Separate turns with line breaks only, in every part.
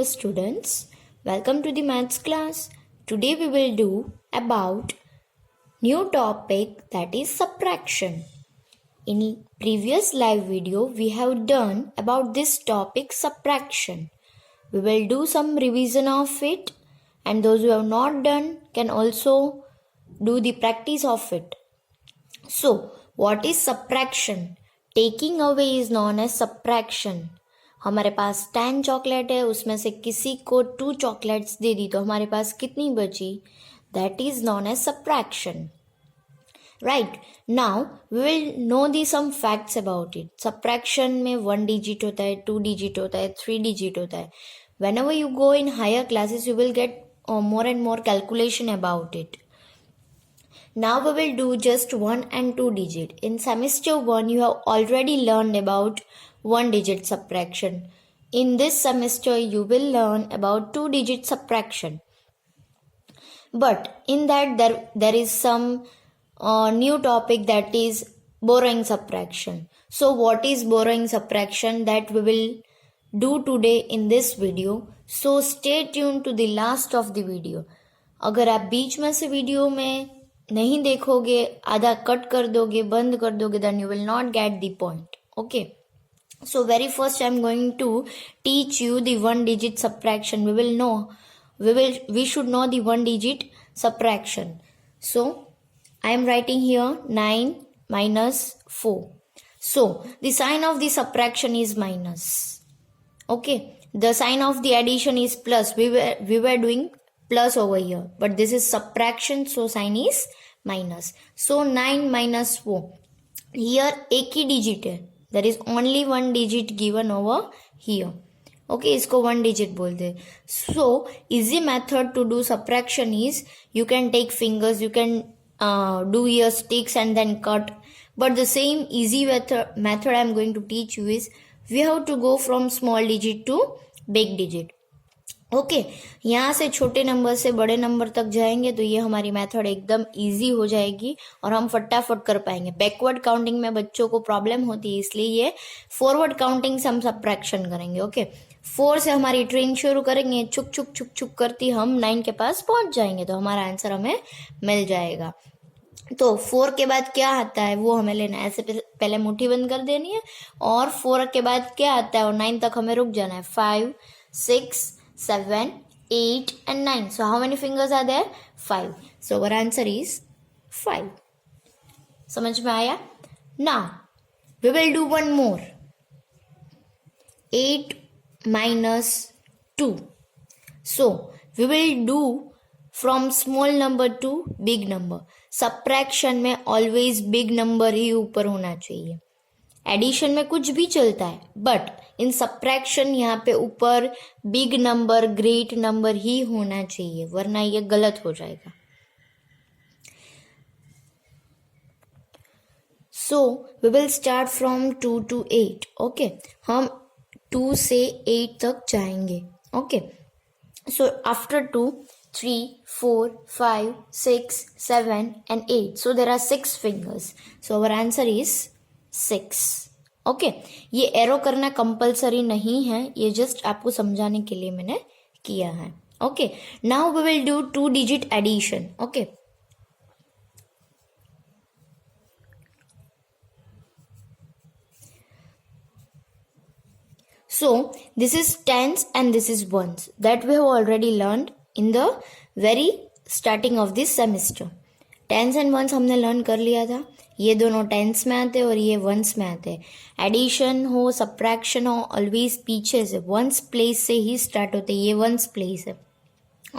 students, welcome to the maths class. Today we will do about new topic, that is subtraction. In previous live video we have done about this topic subtraction. We will do some revision of it, and those who have not done can also do the practice of it. So what is subtraction? Taking away is known as subtraction. हमारे पास 10 chocolate है, उसमें से किसी को 2 chocolates दे दी तो हमारे पास कितनी बची? That is known as subtraction. Right, now we will know the some facts about it. Subtraction में 1 डिजिट होता है, 2 डिजिट होता है, 3 डिजिट होता है. whenever you go in higher classes you will get more and more calculation about it. Now we will do just 1 and 2 digit. In semester 1 you have already learned about 1 digit subtraction. In this semester you will learn about 2 digit subtraction. But in that there is some new topic, that is borrowing subtraction. So what is borrowing subtraction? That we will do today in this video. So stay tuned to the last of the video. अगर आप बीच में से video में नहीं देखोगे, आधा cut कर दोगे, बंद कर दोगे, then you will not get the point. Okay. So very first I am going to teach you the 1 digit subtraction. We should know the 1 digit subtraction. So I am writing here 9 minus 4. So the sign of the subtraction is minus. Okay. The sign of the addition is plus. We were doing plus over here, but this is subtraction, so sign is minus. So 9 minus 4. Here एक ही digit है. There is only 1 digit given over here. Okay, इसको 1 digit बोलते हैं. So easy method to do subtraction is you can take fingers, you can do your sticks and then cut. But the same easy method I am going to teach you is we have to go from small digit to big digit. Okay, यहाँ से छोटे number से बड़े number तक जाएंगे तो ये हमारी मेथड एकदम इजी हो जाएगी और हम फटाफट कर पाएंगे. बैकवर्ड काउंटिंग में बच्चों को प्रॉब्लम होती है, इसलिए ये फॉरवर्ड काउंटिंग से हम सब्ट्रैक्शन करेंगे. ओके, 4 से हमारी ट्रेन शुरू करेंगे, छुक छुक छुक छुक करती हम 9 के पास पहुंच जाएंगे तो हमारा आंसर हमें मिल जाएगा. तो 4 के बाद क्या आता है वो हमें लेना है. ऐसे पहले मुट्ठी बंद कर देनी है और 4 के बाद क्या आता है और 9 तक हमें रुक जाना है. 5, 6, 7, 8 and 9. So how many fingers are there? 5. So our answer is 5. समझ में आया? Now we will do one more. 8 minus 2. So we will do from small number to big number. Subtraction में always big number ही ऊपर होना चाहिए. Addition में कुछ भी चलता है, बट इन सब्ट्रैक्शन यहाँ पे ऊपर बिग नंबर, ग्रेट नंबर ही होना चाहिए, वरना ये गलत हो जाएगा. So we will start from 2 to 8. Okay, हम 2 से 8 तक जाएंगे. Okay, so after 2, 3, 4, 5, 6, 7 and 8. So there are 6 fingers. So our answer is 6. Okay, ये एरो करना कंपलसरी नहीं है, ये जस्ट आपको समझाने के लिए मैंने किया है. Okay, now we will do 2 digit addition. Okay, so this is tens and this is ones that we have already learned in the very starting of this semester. Tens and once हमने learn कर लिया था. ये दोनों tense में आते हैं और ये वंस में आते हैं. एडिशन हो, सब्ट्रैक्शन हो, ऑलवेज पीछे से वंस प्लेस से ही स्टार्ट होते हैं. ये वंस प्लेस है.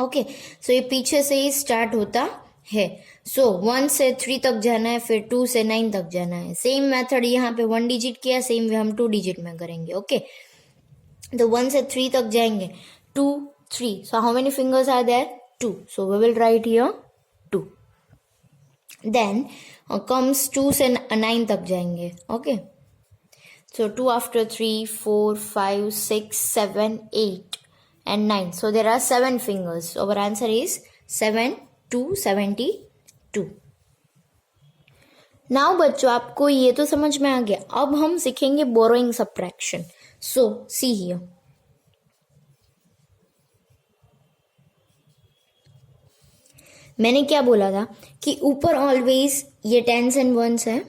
ओके, सो ये पीछे से ही स्टार्ट होता है. सो 1 से 3 तक जाना है, फिर 2 से 9 तक जाना है. सेम मेथड यहाँ पे 1 डिजिट किया, सेम वे हम 2 डिजिट में करेंगे. ओके, तो 1 से 3 तक जाएंगे. 2, 3. So how many fingers are there? 2. So we will write here 2. Then comes 2 से 9 तक जाएंगे. Okay, so 2 after 3, 4, 5, 6, 7, 8 and 9. So there are 7 fingers. So our answer is 7, 2, 72. Now बच्चों आपको ये तो समझ में आ गया. अब हम सीखेंगे borrowing subtraction. So see here. मैंने क्या बोला था कि ऊपर ऑलवेज ये टेंस एंड वंस है,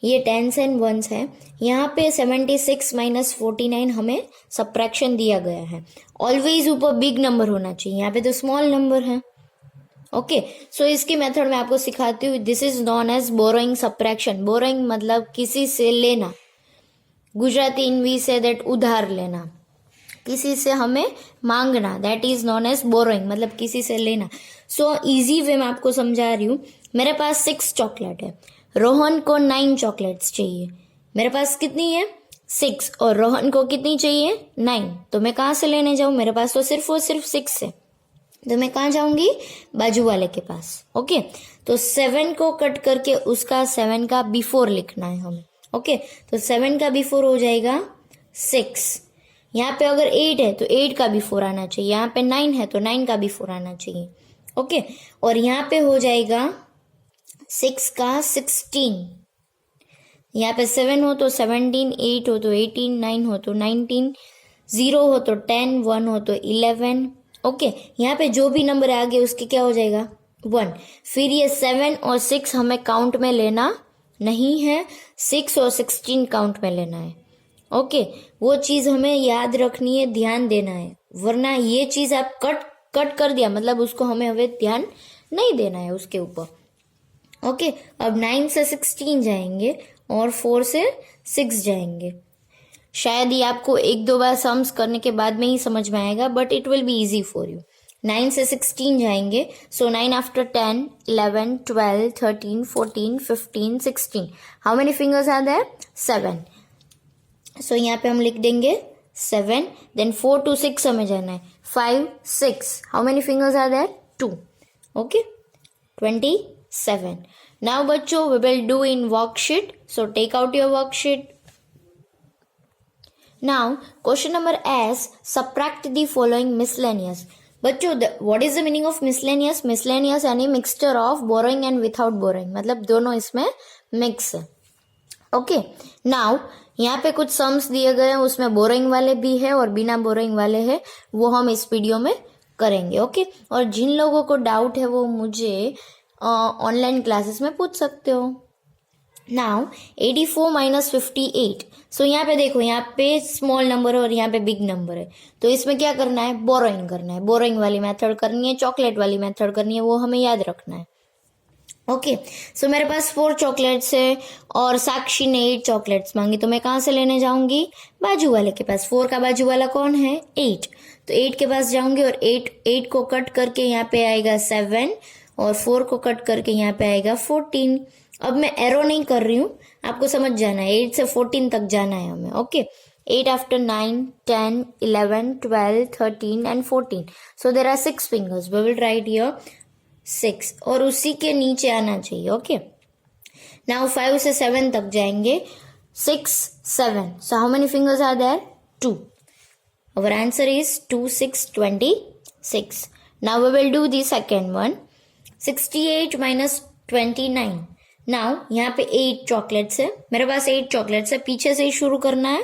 ये टेंस एंड वंस है। यहाँ पे 76 माइनस 49 हमें सब्ट्रैक्शन दिया गया है। ऑलवेज ऊपर बिग नंबर होना चाहिए, यहाँ पे तो स्मॉल नंबर है। ओके, सो इसकी मेथड मैं आपको सिखाती हूँ। This is known as borrowing subtraction. Borrowing मतलब किसी से लेना, Gujarati in we say that उधार लेना, किसी से हमें मांगना, that is known as borrowing, मतलब किसी से लेना। सो इजी वे मैं आपको समझा रही हूँ। मेरे पास 6 चॉकलेट है, रोहन को 9 चॉकलेट्स चाहिए। मेरे पास कितनी है 6, और रोहन को कितनी चाहिए 9। तो मैं कहाँ से लेने जाऊँ, मेरे पास तो सिर्फ और सिर्फ 6 है, तो मैं कहाँ जाऊंगी, बाजू वाले के पास। ओके, तो 7 को कट करके उसका 7 का बिफोर लिखना है हमें। ओके, तो 7 का बिफोर हो जाएगा 6। यहाँ पे अगर 8 है तो 8 का बिफोर आना चाहिए, यहाँ पे 9 है तो 9 का बिफोर आना चाहिए। ओके, और यहाँ पे हो जाएगा 6 का 16। यहाँ पे 7 हो तो 17, 8 हो तो 18, 9 हो तो 19, 0 हो तो 10, 1 हो तो 11। ओके, यहाँ पे जो भी नंबर आगे उसके क्या हो जाएगा 1। फिर ये 7 और 6 हमें काउंट में लेना नहीं है, 6 और 16 काउंट में लेना है। ओके, वो चीज हमें याद रखनी है, ध्यान देना है, वरना ये चीज आप कट कर दिया मतलब उसको हमें हमें ध्यान नहीं देना है उसके ऊपर। ओके, अब 9 से 16 जाएंगे और 4 से 6 जाएंगे। शायद ये आपको 1-2 बार सम्स करने के बाद में ही समझ में आएगा, but it will be easy for you. 9 से 16 जाएंगे, so 9 after 10, 11, 12, 13, 14, 15, 16। How many fingers are there 7। So यहाँ पे हम लिख देंगे 7, देन 4 to 6 हमें जाना है, 5, 6। How many fingers are there 2। Okay, 27। Now बच्चों we will do in worksheet, so take out your worksheet. Now, question number S, subtract the following miscellaneous. बच्चों, what is the meaning of miscellaneous? Miscellaneous यानी mixture of borrowing and without borrowing, मतलब दोनों इसमें mix है। Okay, now यहाँ पे कुछ sums दिए गए हैं, उसमें बोरोइंग वाले भी है और बिना बोरोइंग वाले है, वो हम इस वीडियो में करेंगे। ओके, और जिन लोगों को डाउट है वो मुझे ऑनलाइन क्लासेस में पूछ सकते हो। Now 84 minus 58। सो यहाँ पे देखो, यहाँ पे स्मॉल नंबर है और यहाँ पे बिग नंबर है, तो इसमें क्या करना है, बोरोइंग करना है। बोरोइंग वाली मेथड करनी है, चॉकलेट वाली मेथड करनी है, वो हमें याद रखना है। ओके, सो मेरे पास 4 चॉकलेट्स है और साक्षी ने 8 चॉकलेट्स मांगी, तो मैं कहाँ से लेने जाऊंगी, बाजू वाले के पास। 4 का बाजू वाला कौन है 8, तो 8 के पास जाऊंगी और 8 को कट करके यहाँ पे आएगा 7 और 4 को कट करके यहाँ पे आएगा 14। अब मैं एरो नहीं कर रही हूँ, आपको समझ जाना है, 8 से 14 तक जाना है हमें। Okay, 8 after 9, 10, 11, 12, 13 and 14। So there are 6 fingers, we will write here 6 और उसी के नीचे आना चाहिए। ओके, नाउ 5 से 7 तक जाएंगे, 6, 7। So how many fingers are there 2। Our answer is 2, 6, 26। Now we will do the second one, 68 minus 29। Now यहाँ पे 8 चॉकलेट्स है, मेरे पास 8 चॉकलेट्स है, पीछे से ही शुरू करना है।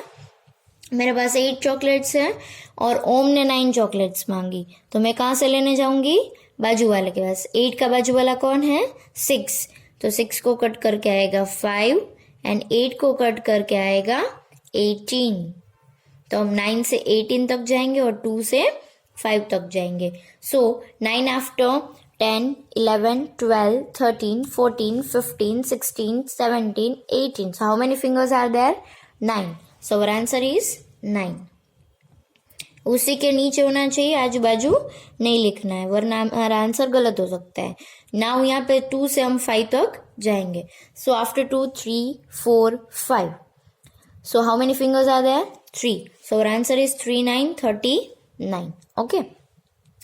मेरे पास 8 चॉकलेट्स है और ओम ने 9 चॉकलेट्स मांगी, तो मैं कहाँ से लेने जाऊंगी, बाजू वाले के पास। 8 का बाजू वाला कौन है 6, तो 6 को कट करके आएगा 5 एंड 8 को कट करके आएगा 18। तो हम 9 से 18 तक जाएंगे और 2 से 5 तक जाएंगे। So 9 after 10, 11, 12, 13, 14, 15, 16, 17, 18. So how many fingers are there? 9. So our answer is 9. उसी के नीचे होना चाहिए, आजू बाजू नहीं लिखना है, वरना हमारा आंसर गलत हो सकता है। नाउ यहाँ पे 2 से हम 5 तक जाएंगे। So after 2, 3, 4, 5. So how many fingers are there? 3. So our answer is 3, 9, 39. Okay.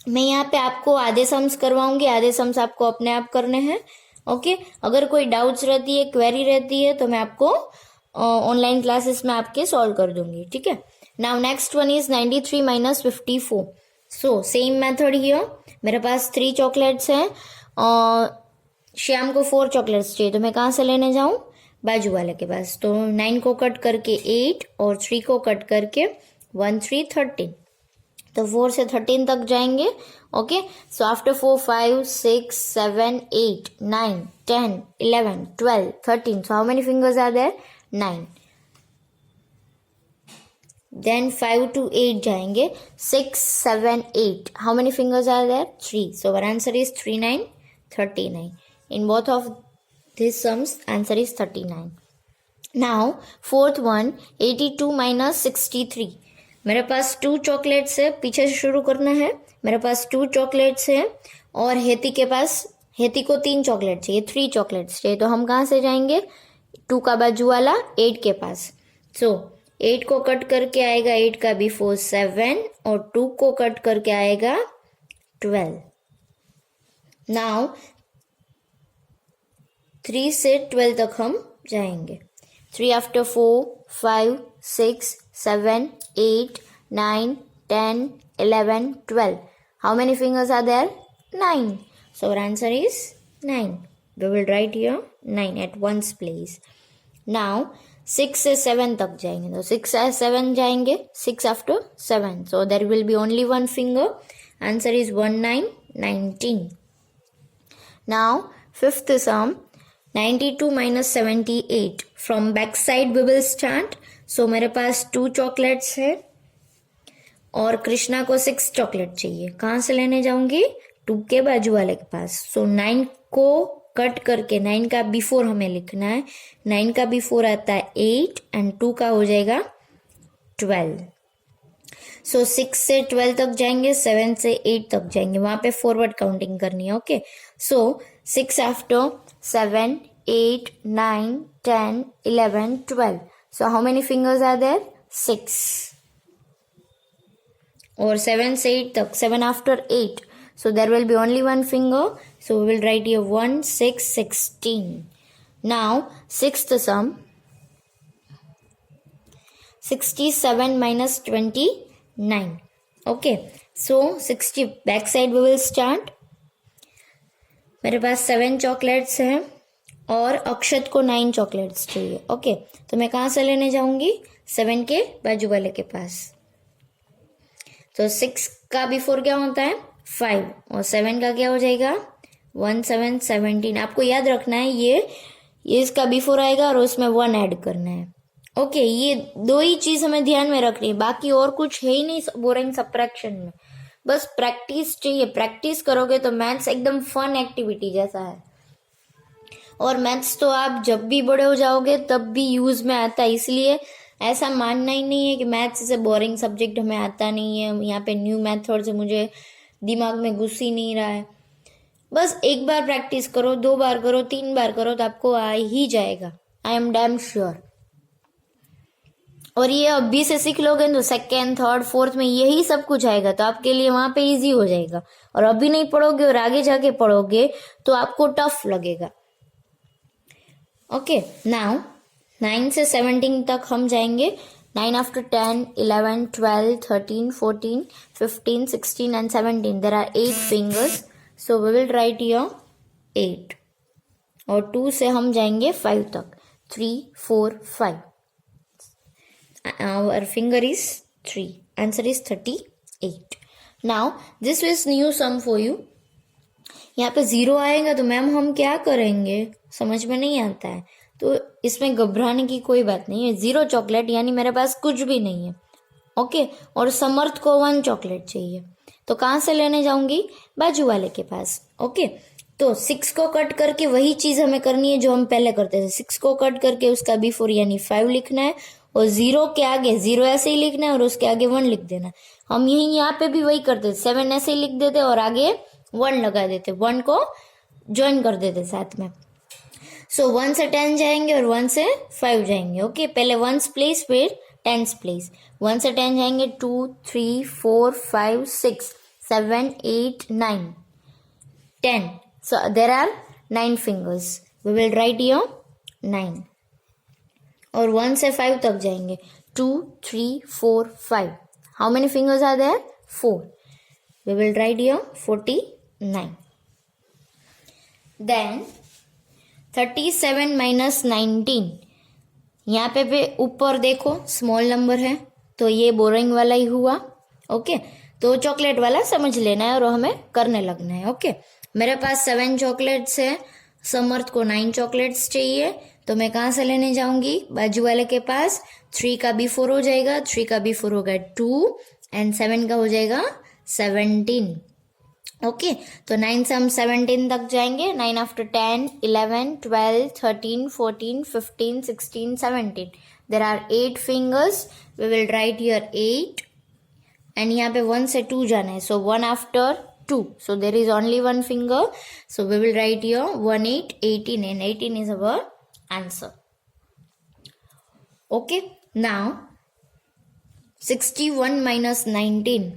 मैं यहाँ पे आपको आधे सम्स करवाऊंगी, आधे सम्स आपको अपने आप करने हैं। ओके, अगर कोई डाउट्स रहती है, क्वेरी रहती है, तो मैं आपको ऑनलाइन क्लासेस में आपके सॉल्व कर दूंगी। ठीक है, now next one is 93 minus 54। So same method here, मेरे पास 3 चॉकलेट्स हैं और श्याम को 4 चॉकलेट्स चाहिए, तो मैं कहाँ से लेने जाऊँ, बाजू वाले के पास। तो 9 को कट करके 8 और 3 को कट करके 1, 3, 13। तो 4 से 13 तक जाएंगे. Okay, so after 4 5 6 7 8 9 10 11 12 13. So how many fingers are there? 9. Then 5 to 8 जाएंगे. 6 7 8. How many fingers are there? 3. So our answer is 3 9 39. In both of these sums, answer is 39. Now fourth one, 82 minus 63. मेरे पास 2 chocolates है. पीछे से शुरू करना है. मेरे पास 2 chocolates है और हेती के पास, हेती को 3 चॉकलेट चाहिए, 3 चॉकलेट्स चाहिए. तो हम कहाँ से जाएंगे? 2 का बाजू वाला 8 के पास. सो 8 को कट करके आएगा 8 का बिफोर 7 और 2 को कट करके आएगा 12. नाउ 3 से 12 तक हम जाएंगे. 3 after 4 5 6 7 8 9 10 11 12. How many fingers are there? 9. So our answer is 9. We will write here 9 at ones place. Now 6 से 7 तक जाएंगे. तो 6 से 7 जाएंगे. 6 after 7. So there will be only one finger. Answer is 1 9 19. Now fifth sum, 92 minus 78. From back side we will start. So मेरे पास 2 chocolates है और कृष्णा को 6 चॉकलेट चाहिए. कहाँ से लेने जाऊंगी? 2 के बाजू वाले के पास. सो 9 को कट करके 9 का बिफोर हमें लिखना है. 9 का बिफोर आता है 8 एंड 2 का हो जाएगा 12. सो 6 से 12 तक जाएंगे. 7 से 8 तक जाएंगे. वहां पे फॉरवर्ड काउंटिंग करनी है. Okay, so 6 after 7 8 9 10 11 12. So how many fingers are there? 6. Or 7 से 8 तक. 7 after 8. So there will be only one finger. So we will write here 1 6 16. Now sixth sum, 67 minus 29. Okay, so 60 back side we will start. मेरे पास 7 chocolates हैं और अक्षत को 9 chocolates चाहिए. Okay, तो मैं कहाँ से लेने जाऊंगी? 7 के बाजू वाले के पास. तो 6 का बिफोर क्या होता है? 5 और 7 का क्या हो जाएगा? 1 7 17. आपको याद रखना है ये इसका बिफोर आएगा और उसमें 1 ऐड करना है. ओके, ये 2 ही चीज हमें ध्यान में रखनी है. बाकी और कुछ है ही नहीं बोरिंग सब्ट्रैक्शन में. बस प्रैक्टिस चाहिए. प्रैक्टिस करोगे तो मैथ्स एकदम फन एक्टिविटी जैसा है. और मैथ्स तो आप जब भी बड़े हो जाओगे तब भी यूज में आता है. इसलिए ऐसा मानना ही नहीं है कि मैथ्स से बोरिंग सब्जेक्ट हमें आता नहीं है. यहाँ पे न्यू मेथड से मुझे दिमाग में घुस ही नहीं रहा है. बस एक बार प्रैक्टिस करो, 2 बार करो, 3 बार करो तो आपको आ ही जाएगा. I am damn sure. और ये अभी से सीख लोगे तो सेकेंड थर्ड फोर्थ में यही सब कुछ आएगा तो आपके लिए वहां पे इजी हो जाएगा. और अभी नहीं पढ़ोगे और आगे जाके पढ़ोगे तो आपको टफ लगेगा. ओके, नाउ 9 से 17 तक हम जाएंगे. 9 after 10 11 12 13 14 15 16 and 17. There are 8 fingers. So we will write here 8. और 2 से हम जाएंगे 5 तक. 3 4 5. Our finger is 3. Answer is 38. Now this is new sum for you. यहाँ पे 0 आएगा तो मैम हम क्या करेंगे? समझ में नहीं आता है. तो इसमें घबराने की कोई बात नहीं है. 0 चॉकलेट यानी मेरे पास कुछ भी नहीं है. ओके, और समर्थ को 1 चॉकलेट चाहिए. तो कहाँ से लेने जाऊंगी? बाजू वाले के पास. ओके, तो 6 को कट करके वही चीज हमें करनी है जो हम पहले करते थे. 6 को कट करके उसका बिफोर यानी 5 लिखना है और 0 के आगे 0 ऐसे ही लिखना है और उसके आगे 1 लिख देना. हम यहाँ पे भी वही करते थे. 7 ऐसे ही लिख देते और आगे 1 लगा देते. 1 को ज्वाइन कर देते साथ में. सो 1 से 10 जाएंगे और 1 से 5 जाएंगे. ओके, पहले 1's प्लेस फिर 10's प्लेस. 1 से 10 जाएंगे 2 3 4 5 6 7 8 9 10. So there are 9 fingers. We will write here 9. और 1 से 5 तक जाएंगे. 2 3 4 5. How many fingers are there? 4. We will write here 49. Then 37 minus 19. यहाँ पे ऊपर देखो स्मॉल नंबर है तो ये बोरिंग वाला ही हुआ. ओके, तो चॉकलेट वाला समझ लेना है और हमें करने लगना है। ओके, मेरे पास 7 चॉकलेट्स है, समर्थ को 9 चॉकलेट्स चाहिए, तो मैं कहाँ से लेने जाऊंगी? बाजू वाले के पास। 3 का भी 4 हो जाएगा, 3 का भी 4 होगा 2 एंड 7 का हो जाएगा 17। ओके, तो 9 से हम 17 तक जाएंगे। 9 after 10, 11, 12, 13, 14, 15, 16, 17. There are 8 fingers. We will write here 8. And यहाँ पे 1 से 2 जाना है. So 1 after 2. So there is only 1 finger. So we will write here 1, 8, 18. And 18 is our answer. Okay, now 61 minus 19.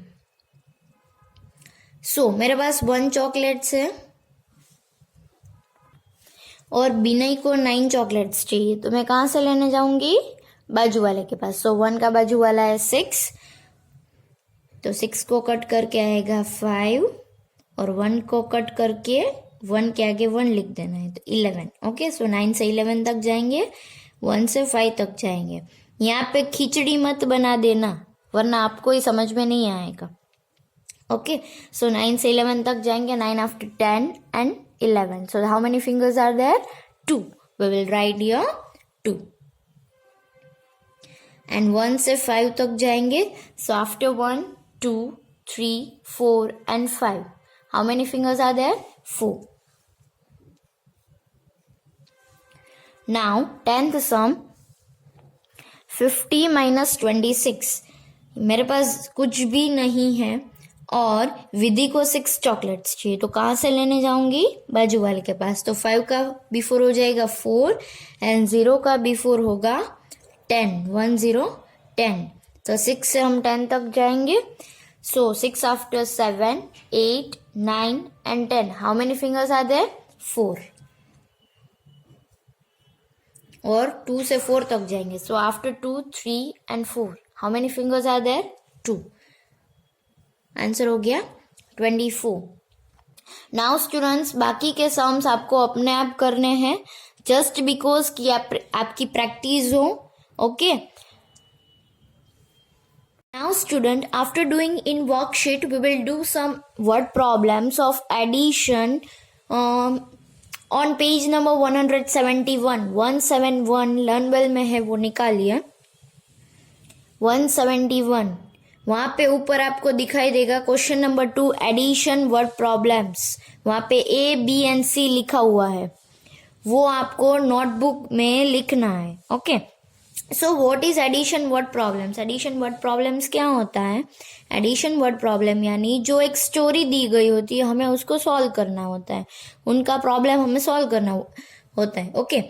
सो मेरे पास 1 चॉकलेट्स है और बिनय को 9 चॉकलेट्स चाहिए, तो मैं कहाँ से लेने जाऊंगी? बाजू वाले के पास। सो 1 का बाजू वाला है 6, तो 6 को कट करके आएगा 5 और 1 को कट करके 1 के आगे 1 लिख देना है, तो 11। ओके, सो 9 से 11 तक जाएंगे, 1 से 5 तक जाएंगे। यहाँ पे खिचड़ी मत बना देना वरना आपको ही समझ में नहीं आएगा। Okay, so 9 से 11 तक जाएंगे, 9 after 10 and 11. So how many fingers are there? 2. We will write here 2. And 1 से 5 तक जाएंगे. So after 1, 2, 3, 4 and 5. How many fingers are there? 4. Now 10th sum, 50 minus 26. मेरे पास कुछ भी नहीं है और विधि को 6 चॉकलेट्स चाहिए, तो कहाँ से लेने जाऊंगी? बाजू वाले के पास। तो 5 का बिफोर हो जाएगा 4 एंड 0 का बिफोर होगा 10। 1 0 10, तो 6 से हम 10 तक जाएंगे। So 6 after 7, 8, 9 and 10। How many fingers are there? 4। और 2 से 4 तक जाएंगे। So after 2, 3 and 4, how many fingers are there? 2। Answer हो गया 24। नाउ स्टूडेंट्स, बाकी के सम्स आपको अपने आप करने हैं जस्ट बिकॉज कि आपकी प्रैक्टिस हो। Okay, now student, after doing in worksheet we will do some word problems of addition on page number 171। 171 learn well में है, वो निकालिए। 171 वहां पे ऊपर आपको दिखाई देगा question number 2 addition word problems. वहां पे A, B एंड C लिखा हुआ है, वो आपको नोटबुक में लिखना है। Okay, so what is addition word problems? Addition word problems क्या होता है? एडिशन वर्ड प्रॉब्लम यानी जो एक स्टोरी दी गई होती है, हमें उसको सॉल्व करना होता है, उनका प्रॉब्लम हमें सॉल्व करना होता है। ओके,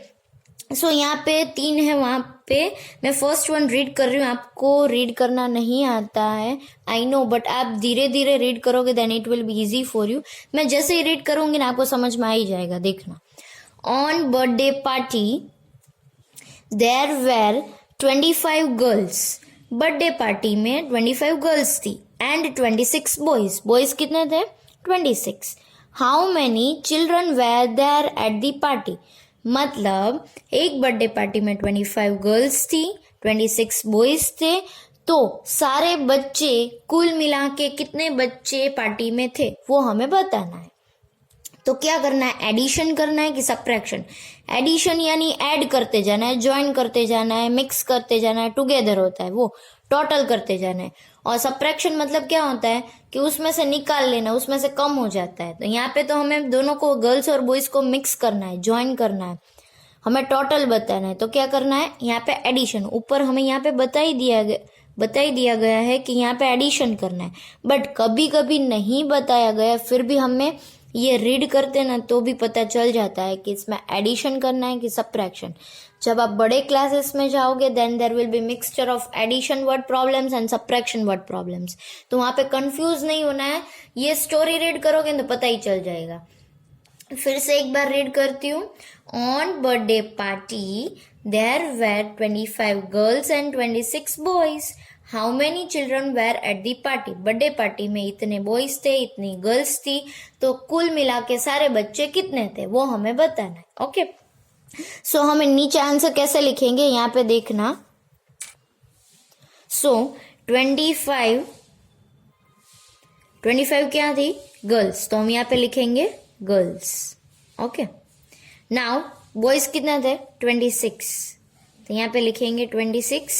सो यहाँ पे 3 है, वहां पे मैं फर्स्ट वन रीड कर रही हूँ। आपको रीड करना नहीं आता है, आई नो, बट आप धीरे धीरे रीड करोगे then it will be easy for you. मैं जैसे ही रीड करूंगी ना आपको समझ में आ ही जाएगा, देखना। On birthday party there were 25 girls. Birthday party में 25 गर्ल्स थी एंड 26 बॉयज। बॉयज कितने थे? 26। How many children were there at the party? मतलब एक बर्थडे पार्टी में 25 गर्ल्स थी, 26 बॉयज थे, तो सारे बच्चे कुल मिला के कितने बच्चे पार्टी में थे वो हमें बताना है। तो क्या करना है? एडिशन करना है कि सब्ट्रैक्शन? एडिशन यानी ऐड करते जाना है, ज्वाइन करते जाना है, मिक्स करते जाना है, टुगेदर होता है, वो टोटल करते जाना है। और सब्ट्रैक्शन मतलब क्या होता है कि उसमें से निकाल लेना, उसमें से कम हो जाता है। तो यहाँ पे तो हमें दोनों को, गर्ल्स और बॉयज को मिक्स करना है, ज्वाइन करना है, हमें टोटल बताना है। तो क्या करना है? यहाँ पे एडिशन, ऊपर हमें यहाँ पे बता ही दिया गया है कि यहाँ पे एडिशन करना है, बट कभी कभी नहीं बताया गया, फिर भी हमें ये रीड करते ना तो भी पता चल जाता है कि इसमें एडिशन करना है कि सब्ट्रैक्शन। जब आप बड़े क्लासेस में जाओगे then there will be mixture of addition word problems and subtraction word problems, तो वहां पे कंफ्यूज नहीं होना है। ये स्टोरी रीड करोगे तो पता ही चल जाएगा। फिर से एक बार रीड करती हूँ। On birthday party there were 25 girls and 26 boys. How many children were at the party? Birthday party में इतने बॉयज थे, इतनी गर्ल्स थी, तो कुल मिला के सारे बच्चे कितने थे वो हमें बताना है। ओके, सो हमें नीचे आंसर कैसे लिखेंगे यहाँ पे देखना। सो 25 25 क्या थी? गर्ल्स, तो हम यहाँ पे लिखेंगे गर्ल्स। ओके, नाउ बॉयज कितना थे? 26, तो यहाँ पे लिखेंगे 26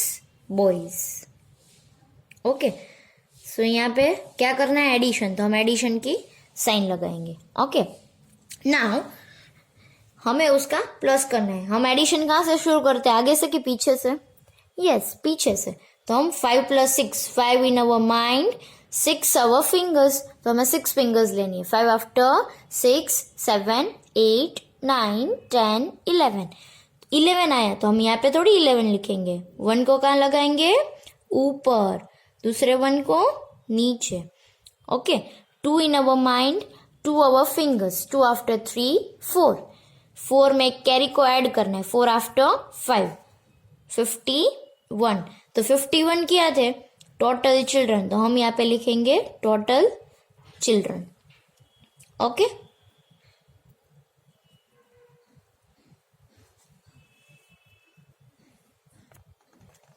बॉयज। ओके, सो यहाँ पे क्या करना है? एडिशन, तो हम एडिशन की साइन लगाएंगे। ओके, नाउ हमें उसका प्लस करना है। हम एडिशन कहाँ से शुरू करते हैं? आगे से कि पीछे से? यस, पीछे से। तो हम 5 + 6, 5 इन अवर माइंड, 6 अवर फिंगर्स, तो हमें 6 फिंगर्स लेनी है। 5 आफ्टर 6, 7, 8, 9, 10, 11। 11 आया तो हम यहाँ पे थोड़ी 11 लिखेंगे, 1 को कहाँ लगाएंगे? ऊपर, दूसरे 1 को नीचे। Okay, 2 in our mind, 2 our fingers, 2 after 3, 4। 4 में कैरी को ऐड करना है, 4 आफ्टर 5, 51। तो 51 क्या थे? टोटल चिल्ड्रन, तो हम यहाँ पे लिखेंगे टोटल चिल्ड्रन। ओके,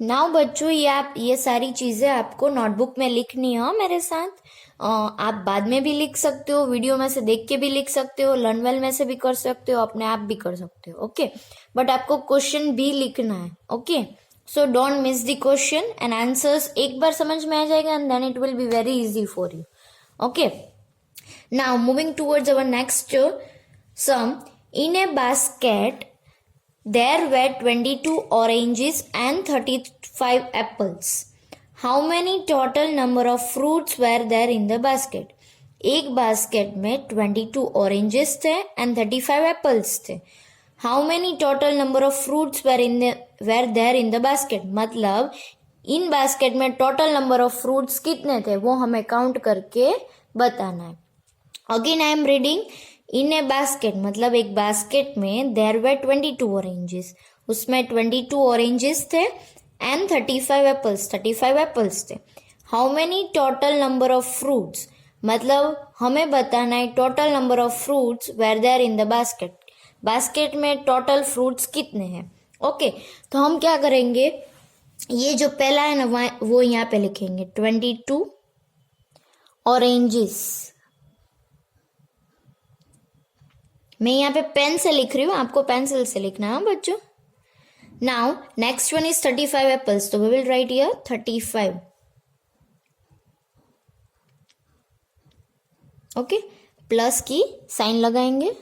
नाउ बच्चों ये सारी चीजें आपको नोटबुक में लिखनी है मेरे साथ। आप बाद में भी लिख सकते हो, वीडियो में से देख के भी लिख सकते हो, लर्नवेल में से भी कर सकते हो, अपने आप भी कर सकते हो। ओके, बट आपको क्वेश्चन भी लिखना है। Okay, so don't miss the question and answers. एक बार समझ में आ जाएगा and then it will be very easy for you. Okay, now moving towards our next sum. In a basket there were 22 oranges and 35 apples. How many total number of fruits were there in the basket? एक basket में 22 oranges थे and 35 apples थे. How many total number of fruits were there in the basket? मतलब इन basket में total number of fruits कितने थे वो हमें काउंट करके बताना है। Again I am reading. In a basket मतलब एक बास्केट में देयर वर 22 ऑरेंजेस, उसमें 22 ऑरेंजेस थे एंड 35 एप्पल्स, 35 एप्पल्स थे। How many total number of fruits, मतलब हमें बताना है total number of fruits were there in the basket. Basket में टोटल फ्रूट्स कितने हैं? ओके, तो हम क्या करेंगे, ये जो पहला है ना वो यहाँ पे लिखेंगे 22 ऑरेंजेस। मैं यहाँ पे पेन से लिख रही हूँ, आपको पेंसिल से लिखना है बच्चों। Now next one is 35 apples, तो we will write here 35। Okay, plus की साइन लगाएंगे।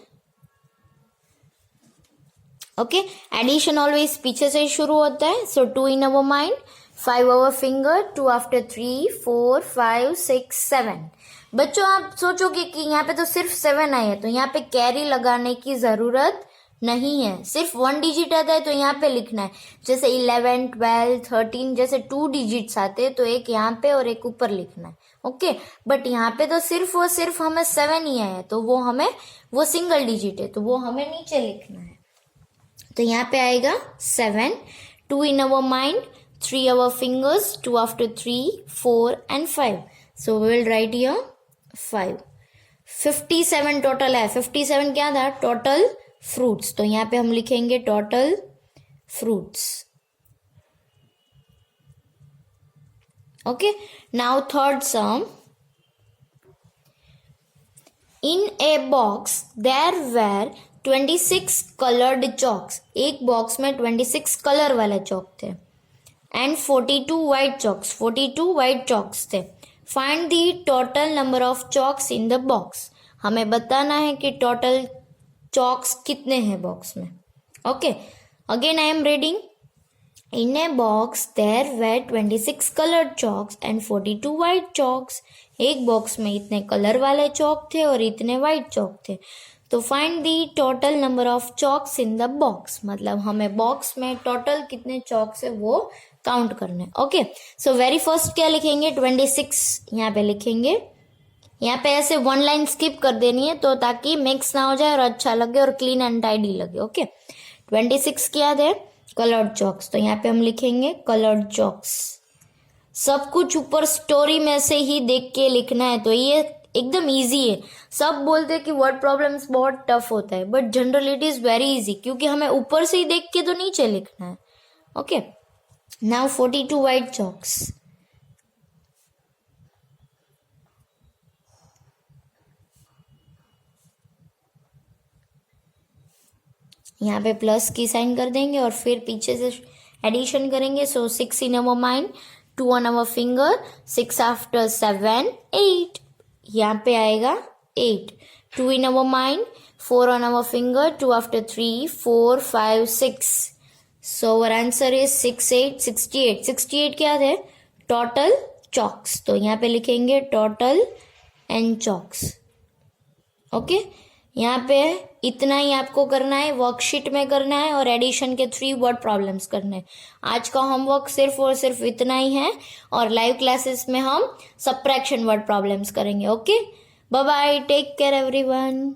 ओके, एडिशन ऑलवेज पीछे से शुरू होता है। So 2 in our mind, 5 our finger, 2 after 3, 4, 5, 6, 7। बच्चों आप सोचोगे कि यहाँ पे तो सिर्फ 7 आए हैं, तो यहाँ पे कैरी लगाने की जरूरत नहीं है। सिर्फ 1 डिजिट आता है तो यहाँ पे लिखना है। जैसे 11, 12, 13 जैसे 2 डिजिट्स आते हैं तो एक यहाँ पे और एक ऊपर लिखना है। ओके, बट यहाँ पे तो सिर्फ हमें 7 ही आया है, तो वो सिंगल डिजिट है तो वो हमें नीचे लिखना है। तो यहाँ पे आएगा 7, 2 in our mind, 3 our fingers, 2 after 3, 4 and 5. So we will write here 5. 57 total है। 57 क्या था? टोटल फ्रूट्स, तो यहाँ पे हम लिखेंगे total fruits. Okay, now third sum. In a box there were 26 coloured chalks, एक बॉक्स में 26 कलर वाले चॉक थे and 42 white chalks, 42 white chalks थे। Find the total number of chalks in the box, हमें बताना है कि टोटल चॉक्स कितने हैं बॉक्स में। Okay, again I am reading. In a box there were 26 coloured chalks and 42 white chalks, एक box में इतने कलर वाले चॉक थे और इतने वाइट चॉक थे। तो find the total number of chalks in the box, मतलब हमें बॉक्स में टोटल कितने चॉक्स है वो काउंट करना है। ओके, सो वेरी फर्स्ट क्या लिखेंगे? 26 यहाँ पे लिखेंगे। यहाँ पे ऐसे 1 लाइन स्किप कर देनी है तो ताकि मिक्स ना हो जाए और अच्छा लगे और क्लीन एंड टाइडी लगे। ओके, 26 क्या थे? कलर्ड चॉक्स, तो यहाँ पे हम लिखेंगे कलर्ड चॉक्स। सब कुछ ऊपर स्टोरी में से ही देख के लिखना है, तो ये एकदम इजी है। सब बोलते हैं कि वर्ड प्रॉब्लम्स बहुत टफ होता है, but generally it is very easy, क्योंकि हमें ऊपर से ही देख के तो नीचे लिखना है। Okay, now 42 white chalks. यहाँ पे प्लस की साइन कर देंगे और फिर पीछे से एडिशन करेंगे. So 6 in our mind, 2 on our finger, 6 after 7, 8. यहाँ पे आएगा 8. 2 in our mind, 4 on our finger, 2 after 3, 4, 5, 6. So our answer is 6, 8, 68. 68 क्या है? Total chalks. तो यहाँ पे लिखेंगे टोटल एंड चॉक्स. ओके, यहाँ पे इतना ही आपको करना है, वर्कशीट में करना है और एडिशन के 3 वर्ड प्रॉब्लम्स करने हैं. आज का होमवर्क सिर्फ और सिर्फ इतना ही है और लाइव क्लासेस में हम सब्ट्रैक्शन वर्ड प्रॉब्लम्स करेंगे. Okay, bye bye, take care everyone.